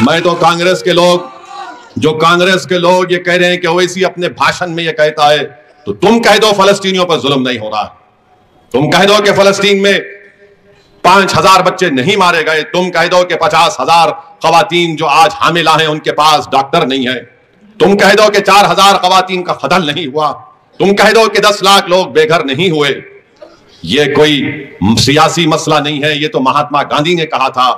میں تو کانگریس کے لوگ یہ کہہ رہے ہیں کہ اویسی اپنے بھاشن میں یہ کہتا ہے تو تم کہہ دو فلسطینیوں پر ظلم نہیں ہو رہا، تم کہہ دو کہ فلسطین میں 5,000 بچے نہیں مارے گئے، تم کہہ دو کہ 50,000 خواتین جو آج حاملہ ہیں ان کے پاس ڈاکٹر نہیں ہے، تم کہہ دو کہ 4,000 خواتین کا قتل نہیں ہوا، تم کہہ دو کہ 10 لاکھ لوگ بے گھر نہیں ہوئے۔ یہ کوئی سیاسی مسئلہ نہیں ہے، یہ تو مہاتما گاندھی نے کہا تھا۔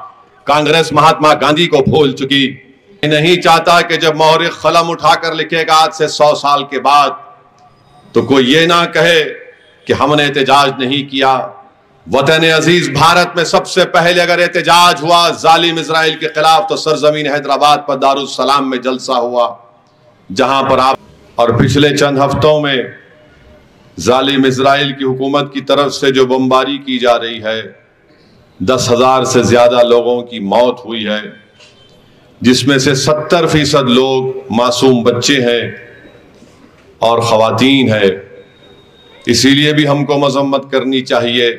کانگریس مہاتما گاندھی کو بھول چکی، نہیں چاہتا کہ جب مورخ قلم اٹھا کر لکھے گا آج سے 100 سال کے بعد تو کوئی یہ نہ کہے کہ ہم نے احتجاج نہیں کیا۔ وطن عزیز بھارت میں سب سے پہلے اگر احتجاج ہوا ظالم اسرائیل کے خلاف تو سرزمین حیدرآباد پر دارالسلام میں جلسہ ہوا، جہاں پر اور پچھلے چند ہفتوں میں ظالم اسرائیل کی حکومت کی طرف سے جو بمباری کی جا رہی ہے، 10,000 سے زیادہ لوگوں کی موت ہوئی ہے، جس میں سے 70% لوگ معصوم بچے ہیں اور خواتین ہیں۔ اسی لیے بھی ہم کو مذمت کرنی چاہیے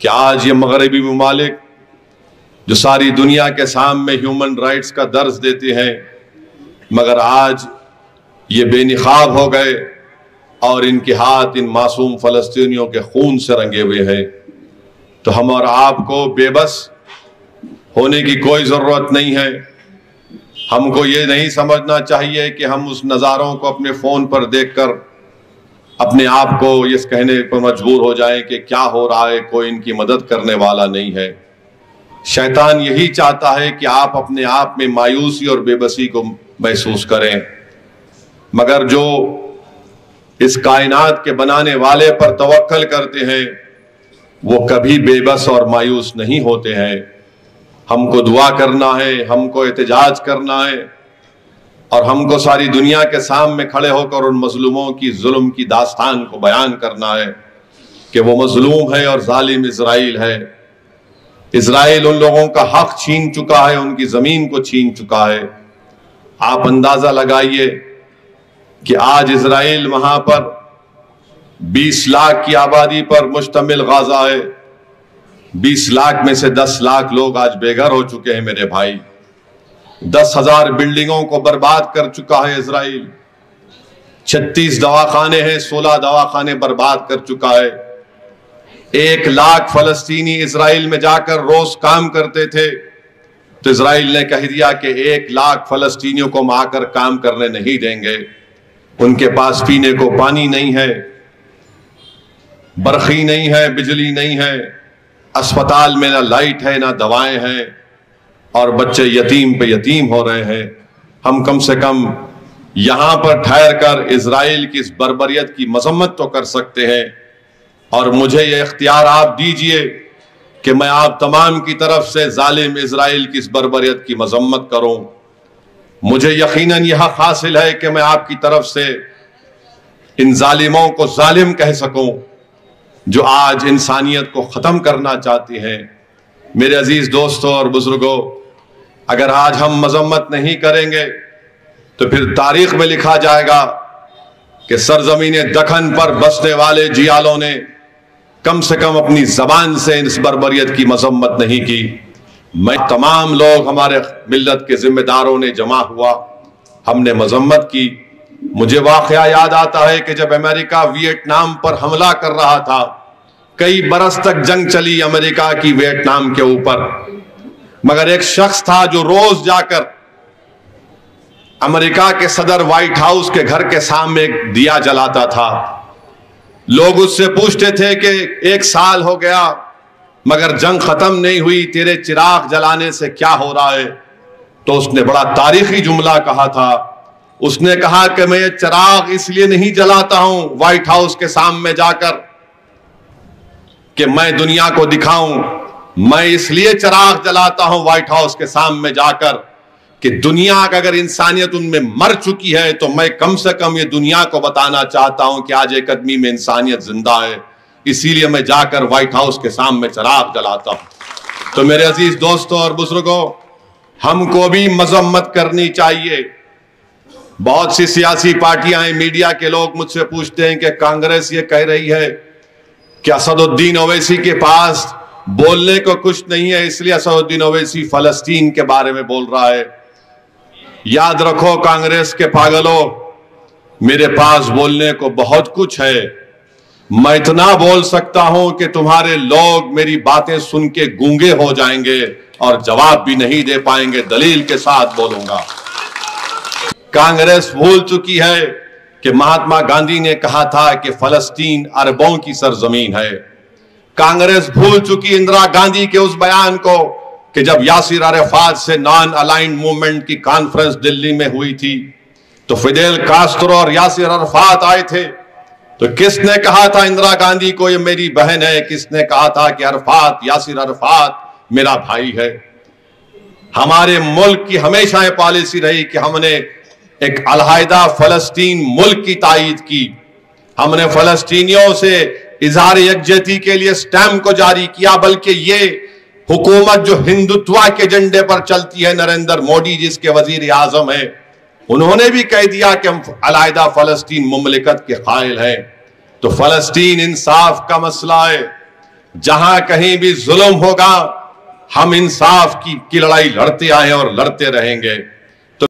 کہ آج یہ مغربی ممالک جو ساری دنیا کے سامنے ہیومن رائٹس کا درس دیتے ہیں، مگر آج یہ بے نقاب ہو گئے اور ان کے ہاتھ ان معصوم فلسطینیوں کے خون سے رنگے ہوئے ہیں۔ تو ہم اور آپ کو بے بس ہونے کی کوئی ضرورت نہیں ہے۔ ہم کو یہ نہیں سمجھنا چاہیے کہ ہم اس نظاروں کو اپنے فون پر دیکھ کر اپنے آپ کو یہ کہنے پر مجبور ہو جائیں کہ کیا ہو رہا ہے، کوئی ان کی مدد کرنے والا نہیں ہے۔ شیطان یہی چاہتا ہے کہ آپ اپنے آپ میں مایوسی اور بے بسی کو محسوس کریں، مگر جو اس کائنات کے بنانے والے پر توکل کرتے ہیں وہ کبھی بے بس اور مایوس نہیں ہوتے ہیں۔ ہم کو دعا کرنا ہے، ہم کو احتجاج کرنا ہے، اور ہم کو ساری دنیا کے سامنے کھڑے ہو کر ان مظلوموں کی ظلم کی داستان کو بیان کرنا ہے کہ وہ مظلوم ہے اور ظالم اسرائیل ہے۔ اسرائیل ان لوگوں کا حق چھین چکا ہے، ان کی زمین کو چھین چکا ہے۔ آپ اندازہ لگائیے کہ آج اسرائیل وہاں پر 20 لاکھ کی آبادی پر مشتمل غزہ ہے، 20 لاکھ میں سے 10 لاکھ لوگ آج بے گھر ہو چکے ہیں میرے بھائی۔ 10,000 بلڈنگوں کو برباد کر چکا ہے اسرائیل، 36 دواخانے ہیں، 16 دواخانے برباد کر چکا ہے۔ 1 لاکھ فلسطینی اسرائیل میں جا کر روز کام کرتے تھے، تو اسرائیل نے کہہ دیا کہ 1 لاکھ فلسطینیوں کو ہم آ کر کام کرنے نہیں دیں گے۔ ان کے پاس پینے کو پانی نہیں ہے، برقی نہیں ہے، بجلی نہیں ہے، اسپتال میں نہ لائٹ ہے نہ دوائیں ہیں، اور بچے یتیم پہ یتیم ہو رہے ہیں۔ ہم کم سے کم یہاں پر ٹھہر کر اسرائیل کی اس بربریت کی مذمت تو کر سکتے ہیں، اور مجھے یہ اختیار آپ دیجئے کہ میں آپ تمام کی طرف سے ظالم اسرائیل کی اس بربریت کی مذمت کروں۔ مجھے یقیناً یہ حق حاصل ہے کہ میں آپ کی طرف سے ان ظالموں کو ظالم کہہ سکوں جو آج انسانیت کو ختم کرنا چاہتے ہیں۔ میرے عزیز دوستوں اور بزرگوں، اگر آج ہم مذمت نہیں کریں گے تو پھر تاریخ میں لکھا جائے گا کہ سرزمین دکن پر بسنے والے جیالوں نے کم سے کم اپنی زبان سے اس بربریت کی مذمت نہیں کی۔ میں تمام لوگ ہمارے ملت کے ذمہ داروں نے جمع ہوا، ہم نے مذمت کی۔ مجھے واقعہ یاد آتا ہے کہ جب امریکہ ویتنام پر حملہ کر رہا تھا، کئی برس تک جنگ چلی امریکہ کی ویتنام کے اوپر، مگر ایک شخص تھا جو روز جا کر امریکہ کے صدر وائٹ ہاؤس کے گھر کے سامنے ایک دیا جلاتا تھا۔ لوگ اس سے پوچھتے تھے کہ 1 سال ہو گیا مگر جنگ ختم نہیں ہوئی، تیرے چراغ جلانے سے کیا ہو رہا ہے؟ تو اس نے بڑا تاریخی جملہ کہا تھا، اس نے کہا کہ میں یہ چراغ اس لیے نہیں جلاتا ہوں وائٹ ہاؤس کے سامنے جا کر کہ میں دنیا کو دکھاؤں، میں اس لیے چراغ جلاتا ہوں وائٹ ہاؤس کے سامنے جا کر کہ دنیا کا اگر انسانیت ان میں مر چکی ہے تو میں کم سے کم یہ دنیا کو بتانا چاہتا ہوں کہ آج ایک آدمی میں انسانیت زندہ ہے، اسی لیے میں جا کر وائٹ ہاؤس کے سامنے چراغ جلاتا ہوں۔ تو میرے عزیز دوستوں اور بزرگوں، ہم کو بھی مذمت کرنی چاہیے۔ بہت سی سیاسی پارٹیاں ہیں، میڈیا کے لوگ مجھ سے پوچھتے ہیں کہ کانگریس یہ کہہ رہی ہے کہ اسد الدین اویسی کے پاس بولنے کو کچھ نہیں ہے، اس لیے اسدالدین اویسی فلسطین کے بارے میں بول رہا ہے۔ یاد رکھو کانگریس کے پاگلوں، میرے پاس بولنے کو بہت کچھ ہے، میں اتنا بول سکتا ہوں کہ تمہارے لوگ میری باتیں سن کے گونگے ہو جائیں گے اور جواب بھی نہیں دے پائیں گے، دلیل کے ساتھ بولوں گا۔ کانگریس بھول چکی ہے کہ مہاتما گاندھی نے کہا تھا کہ فلسطین عربوں کی سرزمین ہے۔ کانگریس بھول چکی اندرا گاندھی کے اس بیان کو کہ جب یاسر عرفات سے نان الائنڈ موومنٹ کی کانفرنس دلی میں ہوئی تھی تو فیڈل کاسٹرو اور یاسر عرفات آئے تھے، تو کس نے کہا تھا اندرا گاندھی کو یہ میری بہن ہے؟ کس نے کہا تھا کہ یاسر عرفات میرا بھائی ہے؟ ہمارے ملک کی ہمیشہ یہ پالیسی رہی کہ ہم نے ایک علیحدہ فلسطین ملک کی تائید کی، ہم نے فلسطینیوں سے اظہار یکجہتی کے لیے سٹیمپ کو جاری کیا، بلکہ یہ حکومت جو ہندوتوا کے جھنڈے پر چلتی ہے، نریندر مودی جس کے وزیر اعظم ہیں، انہوں نے بھی کہہ دیا کہ ہم علیحدہ فلسطین مملکت کے قائل ہیں۔ تو فلسطین انصاف کا مسئلہ ہے، جہاں کہیں بھی ظلم ہوگا ہم انصاف کی لڑائی لڑتے آئے اور لڑتے رہیں گے۔